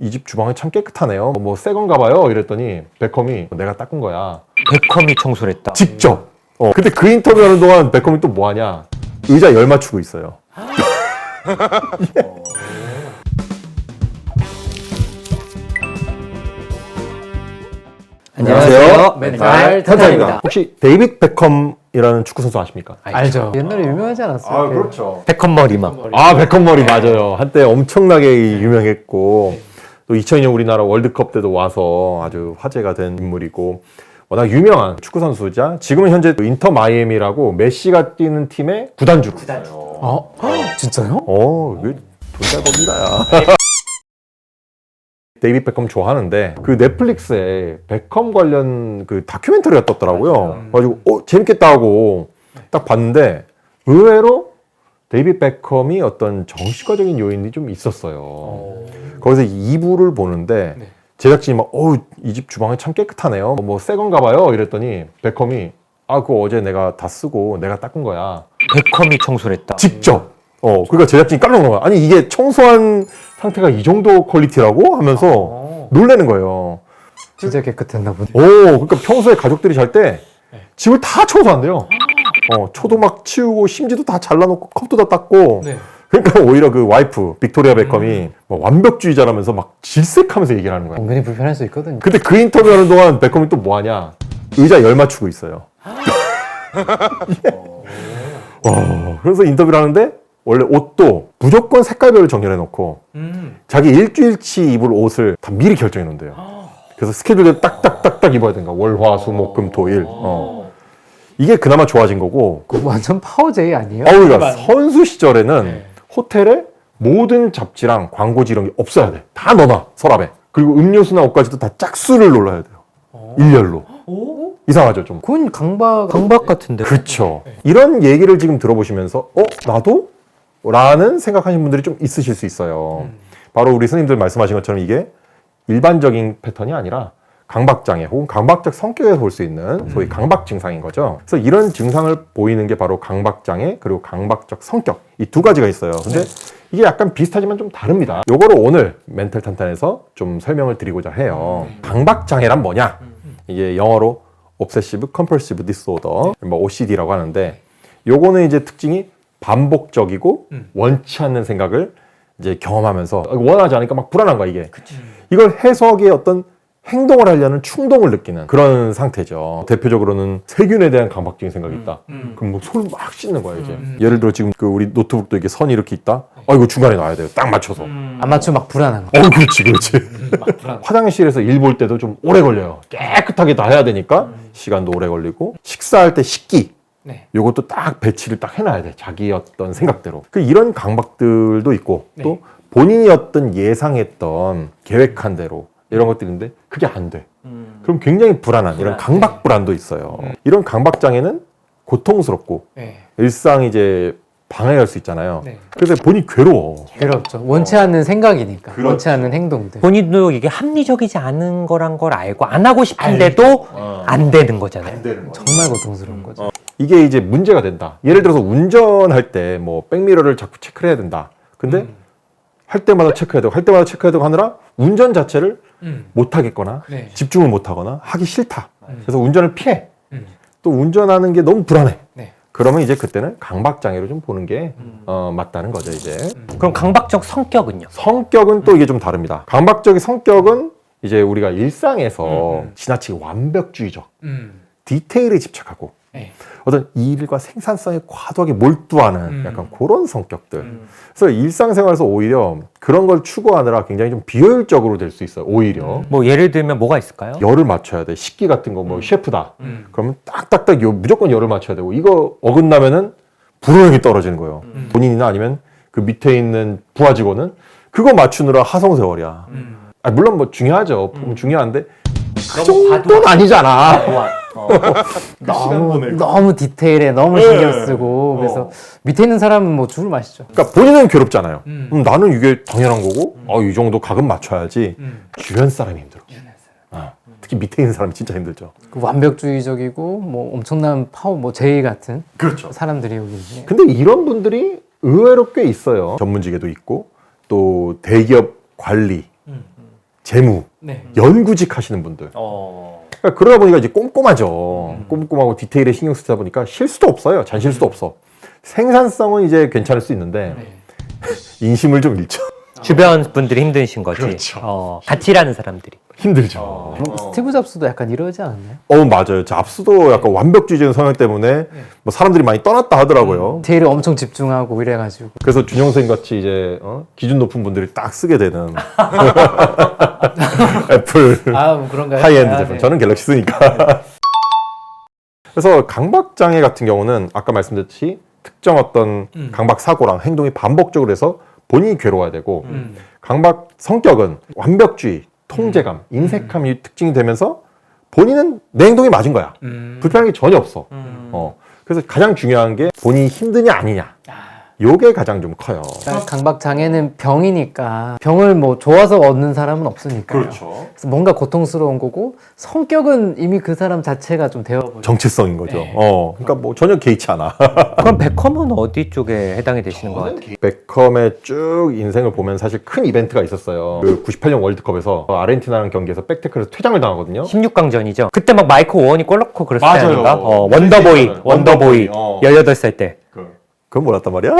이 집 주방이 참 깨끗하네요. 뭐 새 건가 봐요. 이랬더니 베컴이 내가 닦은 거야. 베컴이 청소를 했다. 직접. 근데 그 인터뷰하는 동안 베컴이 또 뭐 하냐? 의자 열 맞추고 있어요. 안녕하세요. 맨날 탄탄입니다. 혹시 데이빗 베컴이라는 축구 선수 아십니까? 알죠. 옛날에 유명하지 않았어요? 그렇죠. 베컴 머리만. 베컴 머리 맞아요. 한때 엄청나게 유명했고 또 2002년 우리나라 월드컵 때도 와서 아주 화제가 된 인물이고 워낙 유명한 축구 선수자. 지금은 현재 인터 마이애미라고 메시가 뛰는 팀의 구단주로. 진짜요? 이게 돈 잘 법니다, 야. 데이빗 베컴 좋아하는데 그 넷플릭스에 베컴 관련 그 다큐멘터리가 떴더라고요. 그래가지고 재밌겠다 하고 딱 봤는데 의외로 데이빗 베컴이 어떤 정신과적인 요인이 좀 있었어요. 거기서 2부를 보는데 제작진이 막 이 집 주방이 참 깨끗하네요. 뭐 새 건가 봐요. 이랬더니 베컴이 그거 어제 내가 다 쓰고 내가 닦은 거야. 베컴이 청소를 했다. 직접. 그러니까 제작진이 깜짝 놀란 거야. 아니 이게 청소한 상태가 이 정도 퀄리티라고 하면서 놀라는 거예요. 진짜 깨끗했나 보네. 그러니까 평소에 가족들이 잘 때 집을 다 청소한대요. 초도 막 치우고 심지도 다 잘라놓고 컵도 다 닦고. 그러니까 오히려 그 와이프 빅토리아 베컴이 뭐 완벽주의자라면서 막 질색하면서 얘기를 하는 거야. 은근히 불편할 수 있거든요. 근데 그 인터뷰하는 동안 베컴이 또 뭐 하냐? 의자 열 맞추고 있어요. 그래서 인터뷰를 하는데 원래 옷도 무조건 색깔별로 정렬해 놓고 자기 일주일치 입을 옷을 다 미리 결정해 놓는데요. 그래서 스케줄대로 딱딱딱딱 입어야 된다. 월, 화, 수, 목, 금, 토, 일. 이게 그나마 좋아진 거고. 그거 완전 파워제이 아니에요? 그러니까 선수 시절에는 호텔에 모든 잡지랑 광고지 이런 게 없어야 돼. 다 넣어놔, 서랍에. 그리고 음료수나 옷까지도 다 짝수를 놀라야 돼요. 일렬로. 이상하죠, 좀. 그건 강박 같은데. 그렇죠. 이런 얘기를 지금 들어보시면서 나도? 라는 생각하시는 분들이 좀 있으실 수 있어요. 바로 우리 스님들 말씀하신 것처럼 이게 일반적인 패턴이 아니라 강박장애 혹은 강박적 성격에서 볼 수 있는 소위 강박 증상인 거죠. 그래서 이런 증상을 보이는 게 바로 강박장애 그리고 강박적 성격 이 두 가지가 있어요. 근데 이게 약간 비슷하지만 좀 다릅니다. 요거를 오늘 멘탈 탄탄에서 좀 설명을 드리고자 해요. 강박장애란 뭐냐? 이게 영어로 Obsessive Compulsive Disorder, 뭐 OCD라고 하는데 요거는 이제 특징이 반복적이고 원치 않는 생각을 이제 경험하면서 원하지 않으니까 막 불안한 거야 이게. 이걸 해석의 어떤 행동을 하려는 충동을 느끼는 그런 상태죠. 대표적으로는 세균에 대한 강박적인 생각이 있다. 그럼 뭐 손을 막 씻는 거야 이제. 예를 들어 지금 그 우리 노트북도 이렇게 선이 이렇게 있다. 이거 중간에 놔야 돼요. 딱 맞춰서. 안 맞추면 막 불안한 거. 그렇지. 화장실에서 일 볼 때도 좀 오래 걸려요. 깨끗하게 다 해야 되니까 시간도 오래 걸리고 식사할 때 식기. 요것도 딱 배치를 딱 해놔야 돼. 자기 어떤 생각대로. 이런 강박들도 있고 또 본인이 어떤 예상했던 계획한 대로 이런 것들인데 그게 안 돼. 그럼 굉장히 불안한 이런 강박 불안도 있어요. 이런 강박 장애는 고통스럽고 일상이 이제 방해할 수 있잖아요. 그래서 본인이 괴롭죠. 원치 않는 생각이니까. 그렇죠. 원치 않는 행동들. 본인도 이게 합리적이지 않은 거란 걸 알고 안 하고 싶은데도 안 되는 거잖아요. 정말 고통스러운 거죠. 이게 이제 문제가 된다. 예를 들어서 운전할 때 뭐 백미러를 자꾸 체크를 해야 된다. 근데 할 때마다 체크해야 되고 할 때마다 체크해야 되고 하느라 운전 자체를 못 하겠거나 집중을 못 하거나 하기 싫다. 그래서 운전을 피해. 또 운전하는 게 너무 불안해. 그러면 이제 그때는 강박장애로 좀 보는 게 맞다는 거죠 이제. 그럼 강박적 성격은요? 성격은 또 이게 좀 다릅니다. 강박적인 성격은 이제 우리가 일상에서 지나치게 완벽주의적, 디테일에 집착하고 어떤 일과 생산성에 과도하게 몰두하는 약간 그런 성격들. 그래서 일상생활에서 오히려 그런 걸 추구하느라 굉장히 좀 비효율적으로 될 수 있어요. 오히려. 뭐 예를 들면 뭐가 있을까요? 열을 맞춰야 돼. 식기 같은 거 뭐 셰프다. 그러면 딱딱딱 무조건 열을 맞춰야 되고 이거 어긋나면은 불호령이 떨어지는 거예요. 본인이나 아니면 그 밑에 있는 부하 직원은 그거 맞추느라 하성세월이야. 물론 뭐 중요하죠. 중요한데 그 정도는 아니잖아. 너무 디테일에 너무 신경 쓰고 그래서 밑에 있는 사람은 뭐 죽을 맛이죠. 그러니까 본인은 괴롭잖아요. 나는 이게 당연한 거고 이 정도 각은 맞춰야지. 주변 사람이 힘들어. 특히 밑에 있는 사람이 진짜 힘들죠. 그 완벽주의적이고 뭐 엄청난 파워 뭐 제이 같은 그렇죠. 사람들이 여기 있네요. 근데 이런 분들이 의외로 꽤 있어요. 전문직에도 있고 또 대기업 관리 재무, 네. 연구직 하시는 분들. 그러니까 그러다 보니까 이제 꼼꼼하죠. 꼼꼼하고 디테일에 신경 쓰다 보니까 실수도 없어요. 잔실수도 없어. 생산성은 이제 괜찮을 수 있는데 인심을 좀 잃죠. 주변 분들이 힘드신 거지. 그렇죠. 같이 일하는 사람들이. 힘들죠. 스티브 잡스도 약간 이러지 않았나요? 맞아요. 잡스도 약간 완벽주의적인 성향 때문에 뭐 사람들이 많이 떠났다 하더라고요. 디테일에 엄청 집중하고 이래가지고. 그래서 준영 선생 같이 이제 기준 높은 분들이 딱 쓰게 되는 애플 뭐 그런가요? 하이엔드 제품. 저는 갤럭시 쓰니까. 그래서 강박 장애 같은 경우는 아까 말씀드렸듯이 특정 어떤 강박 사고랑 행동이 반복적으로 해서 본인이 괴로워야 되고 강박 성격은 완벽주의, 통제감, 인색함이 특징이 되면서 본인은 내 행동이 맞은 거야. 불편한 게 전혀 없어. 그래서 가장 중요한 게 본인이 힘드냐 아니냐. 요게 가장 좀 커요. 강박 장애는 병이니까 병을 뭐 좋아서 얻는 사람은 없으니까요. 그렇죠. 그래서 뭔가 고통스러운 거고 성격은 이미 그 사람 자체가 좀 되어버려. 정체성인 거죠. 그러니까 뭐 전혀 개의치 않아. 그럼 베컴은 어디 쪽에 해당이 되시는 것 같아요? 베컴의 쭉 인생을 보면 사실 큰 이벤트가 있었어요. 그 98년 월드컵에서 아르헨티나랑 경기에서 백태클에서 퇴장을 당하거든요. 16강전이죠. 그때 막 마이크 오원이 골 넣고 그랬을 때 맞아요. 아닌가? 원더보이. 원더보이. 18살 때. 그건 몰랐단 말이야?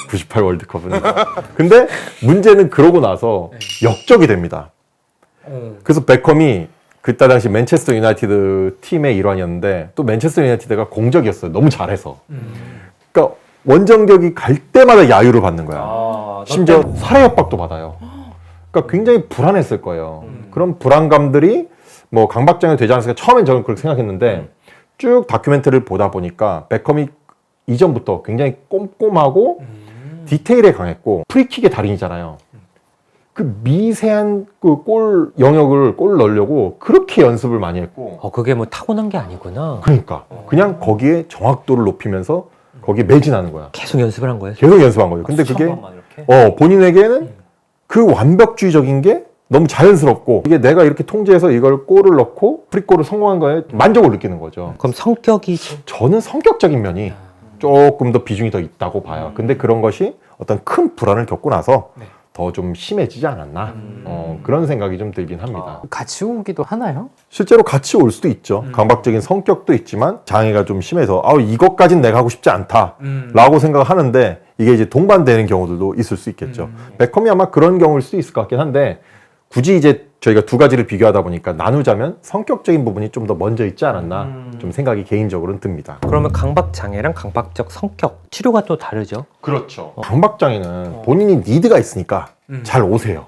98 월드컵은. 근데 문제는 그러고 나서 역적이 됩니다. 그래서 베컴이 그때 당시 맨체스터 유나이티드 팀의 일환이었는데 또 맨체스터 유나이티드가 공적이었어요. 너무 잘해서. 그러니까 원정격이 갈 때마다 야유를 받는 거야. 심지어 살해 협박도 받아요. 그러니까 굉장히 불안했을 거예요. 그런 불안감들이 뭐 강박장애 되지 않았을까 처음엔 저는 그렇게 생각했는데 쭉 다큐멘터리를 보다 보니까 베컴이 이전부터 굉장히 꼼꼼하고 디테일에 강했고 프리킥의 달인이잖아요. 그 미세한 그 골 영역을 골 넣으려고 그렇게 연습을 많이 했고 그게 뭐 타고난 게 아니구나. 그러니까 그냥 거기에 정확도를 높이면서 거기에 매진하는 거야. 계속 연습을 한 거예요? 계속 연습한 거죠. 근데 그게 본인에게는 그 완벽주의적인 게 너무 자연스럽고 이게 내가 이렇게 통제해서 이걸 골을 넣고 프리골을 성공한 거에 만족을 느끼는 거죠. 그럼 성격이 저는 성격적인 면이 조금 더 비중이 더 있다고 봐요. 근데 그런 것이 어떤 큰 불안을 겪고 나서 더 좀 심해지지 않았나 그런 생각이 좀 들긴 합니다. 같이 오기도 하나요? 실제로 같이 올 수도 있죠. 강박적인 성격도 있지만 장애가 좀 심해서 이것까진 내가 하고 싶지 않다 라고 생각하는데 이게 이제 동반되는 경우들도 있을 수 있겠죠. 베컴이 아마 그런 경우일 수도 있을 것 같긴 한데 굳이 이제 저희가 두 가지를 비교하다 보니까 나누자면 성격적인 부분이 좀 더 먼저 있지 않았나 좀 생각이 개인적으로는 듭니다. 그러면 강박 장애랑 강박적 성격 치료가 또 다르죠? 그렇죠. 강박 장애는 본인이 니드가 있으니까 잘 오세요.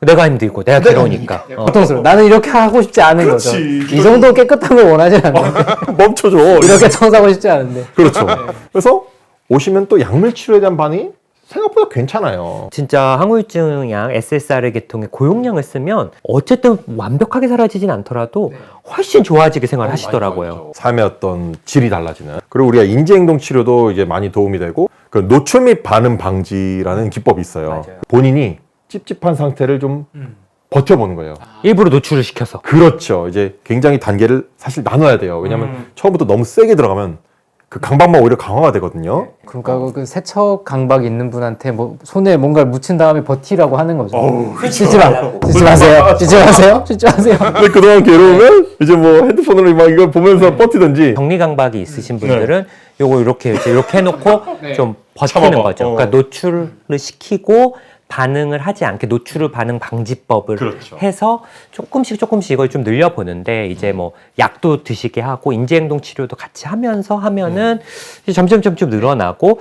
내가 힘들고 내가 괴로우니까. 고통스러워. 나는 이렇게 하고 싶지 않은 거죠. 그렇지. 이 정도 깨끗한 걸 원하지 않는데 멈춰줘. 이렇게 청소하고 싶지 않은데. 그렇죠. 그래서 오시면 또 약물 치료에 대한 반응이 생각보다 괜찮아요. 진짜 항우울증약 SSRI 계통의 고용량을 쓰면 어쨌든 완벽하게 사라지진 않더라도 훨씬 좋아지게 생활하시더라고요. 삶의 어떤 질이 달라지는. 그리고 우리가 인지행동 치료도 이제 많이 도움이 되고 그 노출 및 반응 방지라는 기법이 있어요. 맞아요. 본인이 찝찝한 상태를 좀 버텨보는 거예요. 일부러 노출을 시켜서. 그렇죠. 이제 굉장히 단계를 사실 나눠야 돼요. 왜냐하면 처음부터 너무 세게 들어가면 그 강박만 오히려 강화가 되거든요. 그러니까 그 세척 강박 있는 분한테 뭐 손에 뭔가를 묻힌 다음에 버티라고 하는 거죠. 씻지 마세요. 씻지 마세요. 근데 그동안 괴로우면 이제 뭐 핸드폰으로 막 이걸 보면서 버티든지. 정리 강박이 있으신 분들은 요거 이렇게 해놓고 좀 버티는 참아봐. 거죠. 그러니까 노출을 시키고 반응을 하지 않게 노출 반응 방지법을 그렇죠. 해서 조금씩 이걸 좀 늘려보는데 이제 뭐 약도 드시게 하고 인지행동 치료도 같이 하면서 하면은 이제 점점 늘어나고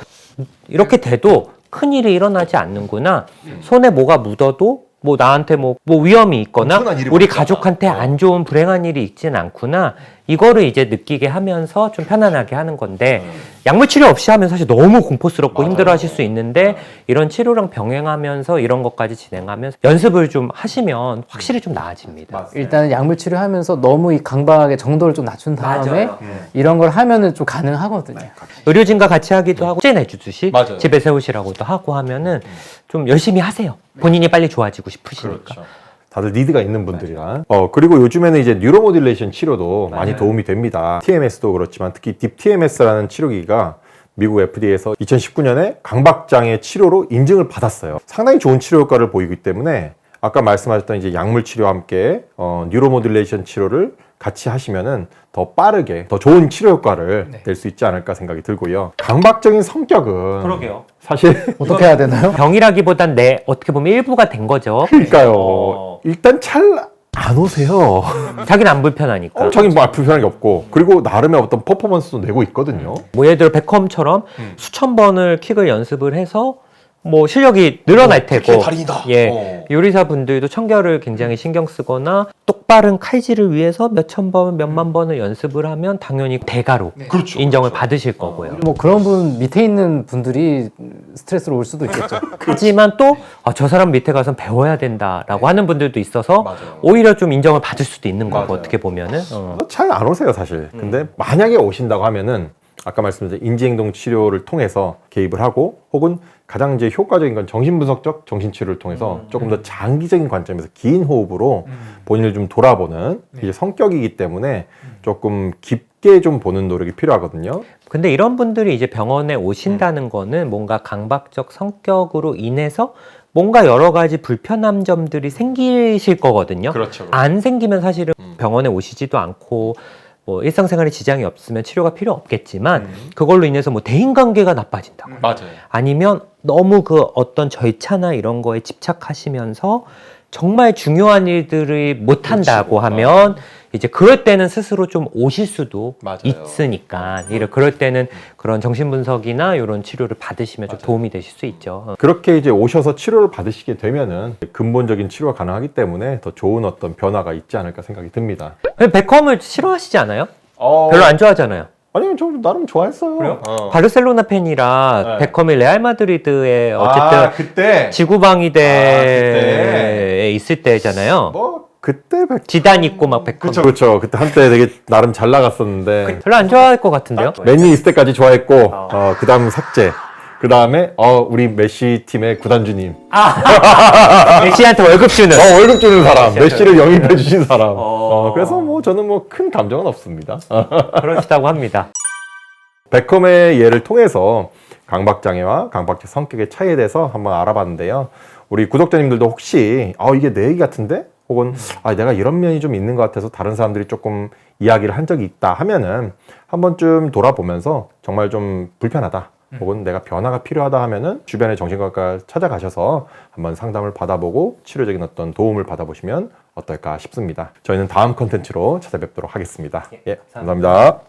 이렇게 돼도 큰일이 일어나지 않는구나. 손에 뭐가 묻어도 뭐 나한테 뭐 위험이 있거나 엄청난 일이 우리 벌어지잖아. 가족한테 안 좋은 불행한 일이 있지는 않구나. 이거를 이제 느끼게 하면서 좀 편안하게 하는 건데 약물 치료 없이 하면 사실 너무 공포스럽고 힘들어하실 수 있는데 이런 치료랑 병행하면서 이런 것까지 진행하면서 연습을 좀 하시면 확실히 좀 나아집니다. 일단은 약물 치료하면서 너무 이 강박의 정도를 좀 낮춘 다음에 이런 걸 하면은 좀 가능하거든요. 의료진과 같이 하기도 하고 찐 해주듯이 맞아요. 집에 세우시라고도 하고 하면은 좀 열심히 하세요. 본인이 빨리 좋아지고 싶으시니까. 다들 니드가 있는 분들이랑. 그리고 요즘에는 이제 뉴로모듈레이션 치료도 많이 도움이 됩니다. TMS도 그렇지만 특히 딥 TMS라는 치료기가 미국 FDA에서 2019년에 강박장애 치료로 인증을 받았어요. 상당히 좋은 치료 효과를 보이기 때문에 아까 말씀하셨던 이제 약물 치료와 함께 뉴로모듈레이션 치료를 같이 하시면은 더 빠르게 더 좋은 치료 효과를 네. 낼 수 있지 않을까 생각이 들고요. 강박적인 성격은 그러게요. 사실 어떻게 해야 되나요? 병이라기보단 내 어떻게 보면 일부가 된 거죠. 그러니까요. 일단 잘 안 오세요. 자기는 안 불편하니까. 자기 뭐 불편한 게 없고 그리고 나름의 어떤 퍼포먼스도 내고 있거든요. 뭐 예를 들어 베컴처럼 수천 번을 킥을 연습을 해서 뭐 실력이 늘어날 테고 달인이다. 예, 요리사 분들도 청결을 굉장히 신경 쓰거나 똑바른 칼질을 위해서 몇천 번, 몇만 번을 연습을 하면 당연히 대가로 그렇죠. 인정을 받으실 거고요. 뭐 그런 분 밑에 있는 분들이 스트레스로 올 수도 있겠죠. 하지만 또 저 사람 밑에 가서 배워야 된다라고 하는 분들도 있어서 맞아요. 오히려 좀 인정을 받을 수도 있는 거고 맞아요. 어떻게 보면은 잘 안 오세요, 사실. 근데 만약에 오신다고 하면은 아까 말씀드린 인지행동 치료를 통해서 개입을 하고 혹은 가장 이제 효과적인 건 정신분석적 정신치료를 통해서 조금 더 장기적인 관점에서 긴 호흡으로 본인을 좀 돌아보는 이제 성격이기 때문에 조금 깊게 좀 보는 노력이 필요하거든요. 근데 이런 분들이 이제 병원에 오신다는 거는 뭔가 강박적 성격으로 인해서 뭔가 여러 가지 불편한 점들이 생기실 거거든요. 그렇죠. 안 생기면 사실은 병원에 오시지도 않고 뭐 일상생활에 지장이 없으면 치료가 필요 없겠지만 그걸로 인해서 뭐 대인관계가 나빠진다. 맞아요. 아니면 너무 그 어떤 절차나 이런 거에 집착하시면서 정말 중요한 일들을 못 한다고 하면 이제 그럴 때는 스스로 좀 오실 수도 맞아요. 있으니까 그럴 때는 그런 정신분석이나 이런 치료를 받으시면 좀 도움이 되실 수 있죠. 그렇게 이제 오셔서 치료를 받으시게 되면은 근본적인 치료가 가능하기 때문에 더 좋은 어떤 변화가 있지 않을까 생각이 듭니다. 근데 베컴을 싫어하시지 않아요? 별로 안 좋아하잖아요. 아니요, 저 나름 좋아했어요. 그래요? 바르셀로나 팬이라 네. 베컴이 레알 마드리드에 어쨌든 그때 지구방위대에 있을 때잖아요. 뭐 그때 지단 있고 막 베컴. 그렇죠. 그때 한때 되게 나름 잘 나갔었는데 별로 안 좋아할 것 같은데요? 맨유 있을 때까지 좋아했고 그다음 삭제. 그다음에 우리 메시 팀의 구단주님. 메시한테 월급 주는. 월급 주는 사람. 메시를 영입해 주신 사람. 어. 그래서 뭐 저는 뭐 큰 감정은 없습니다. 그러시다고 합니다. 베컴의 예를 통해서 강박장애와 강박적 성격의 차이에 대해서 한번 알아봤는데요. 우리 구독자님들도 혹시 이게 내 얘기 같은데? 혹은 내가 이런 면이 좀 있는 것 같아서 다른 사람들이 조금 이야기를 한 적이 있다 하면은 한 번쯤 돌아보면서 정말 좀 불편하다. 혹은 내가 변화가 필요하다 하면은 주변의 정신과과 찾아가셔서 한번 상담을 받아보고 치료적인 어떤 도움을 받아보시면 어떨까 싶습니다. 저희는 다음 컨텐츠로 찾아뵙도록 하겠습니다. 예, 감사합니다.